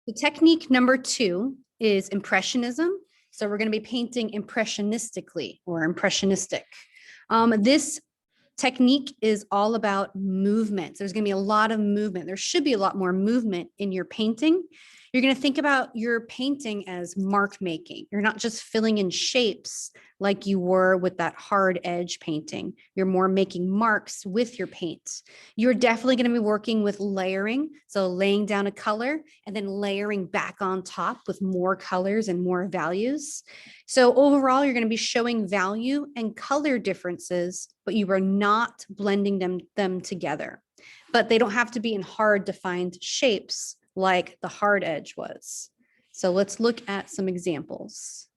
The technique number 2 is Impressionism. So we're going to be painting impressionistically or impressionistic. This technique is all about movement. So there's going to be a lot of movement. There should be a lot more movement in your painting. You're going to think about your painting as mark making. You're not just filling in shapes like you were with that hard edge painting. You're more making marks with your paint. You're definitely going to be working with layering. So laying down a color and then layering back on top with more colors and more values. So overall, you're going to be showing value and color differences, but you are not blending them together. But they don't have to be in hard defined shapes like the hard edge was. So let's look at some examples.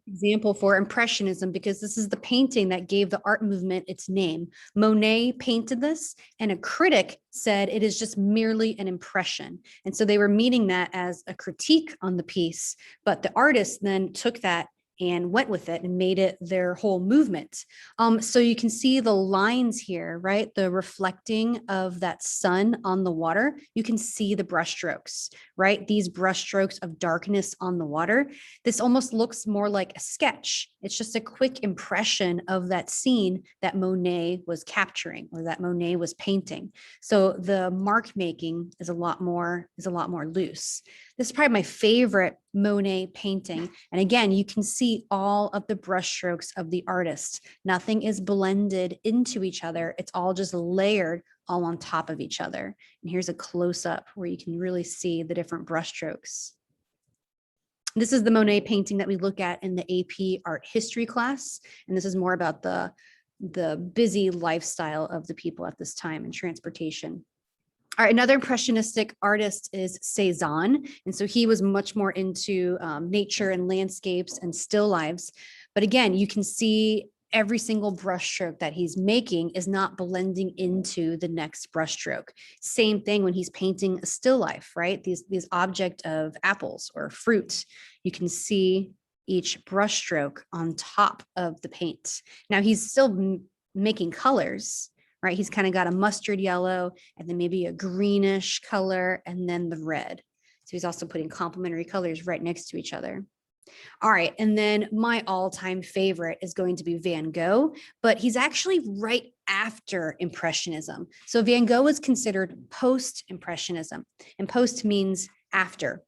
Example for Impressionism, because this is the painting that gave the art movement its name. Monet painted this, and a critic said it is just merely an impression. And so they were meaning that as a critique on the piece, but the artist then took that and went with it and made it their whole movement. So you can see the lines here, right? The reflecting of that sun on the water. You can see the brushstrokes, right? These brushstrokes of darkness on the water. This almost looks more like a sketch. It's just a quick impression of that scene that Monet was capturing or that Monet was painting. So the mark making is a lot more loose. This is probably my favorite Monet painting. And again, you can see all of the brushstrokes of the artist. Nothing is blended into each other. It's all just layered all on top of each other. And here's a close-up where you can really see the different brushstrokes. This is the Monet painting that we look at in the AP art history class. And this is more about the busy lifestyle of the people at this time and transportation. All right, another impressionistic artist is Cezanne. And so he was much more into nature and landscapes and still lives. But again, you can see every single brushstroke that he's making is not blending into the next brushstroke. Same thing when he's painting a still life, right? These object of apples or fruit. You can see each brushstroke on top of the paint. Now he's still making colors, right? He's kind of got a mustard yellow and then maybe a greenish color and then the red. So he's also putting complementary colors right next to each other. All right, and then my all-time favorite is going to be Van Gogh, but he's actually right after Impressionism. So Van Gogh is considered Post-Impressionism, and post means after,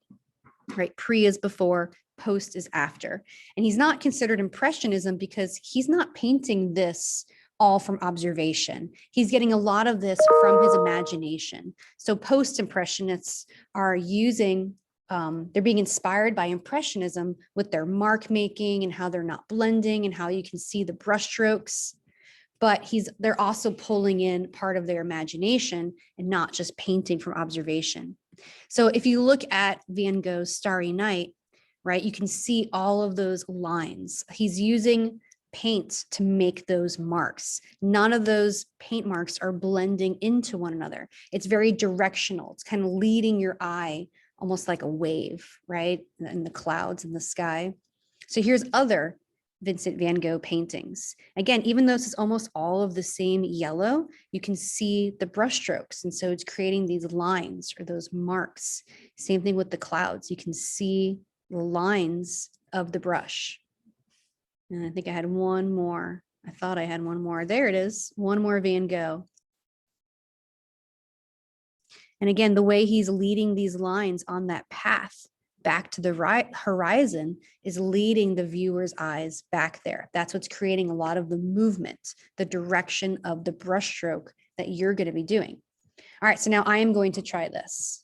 right? Pre is before, post is after. And he's not considered Impressionism because he's not painting this all from observation. He's getting a lot of this from his imagination. So post-impressionists are using, they're being inspired by Impressionism with their mark making and how they're not blending and how you can see the brushstrokes. But they're also pulling in part of their imagination and not just painting from observation. So if you look at Van Gogh's Starry Night, right, you can see all of those lines. He's using paint to make those marks. None of those paint marks are blending into one another. It's very directional. It's kind of leading your eye almost like a wave, right? In the clouds in the sky. So here's other Vincent van Gogh paintings. Again, even though this is almost all of the same yellow, you can see the brushstrokes. And so it's creating these lines or those marks. Same thing with the clouds. You can see the lines of the brush. And I think I had one more. I thought I had one more. There it is. One more Van Gogh. And again, the way he's leading these lines on that path back to the horizon is leading the viewer's eyes back there. That's what's creating a lot of the movement, the direction of the brushstroke that you're going to be doing. All right, so now I am going to try this.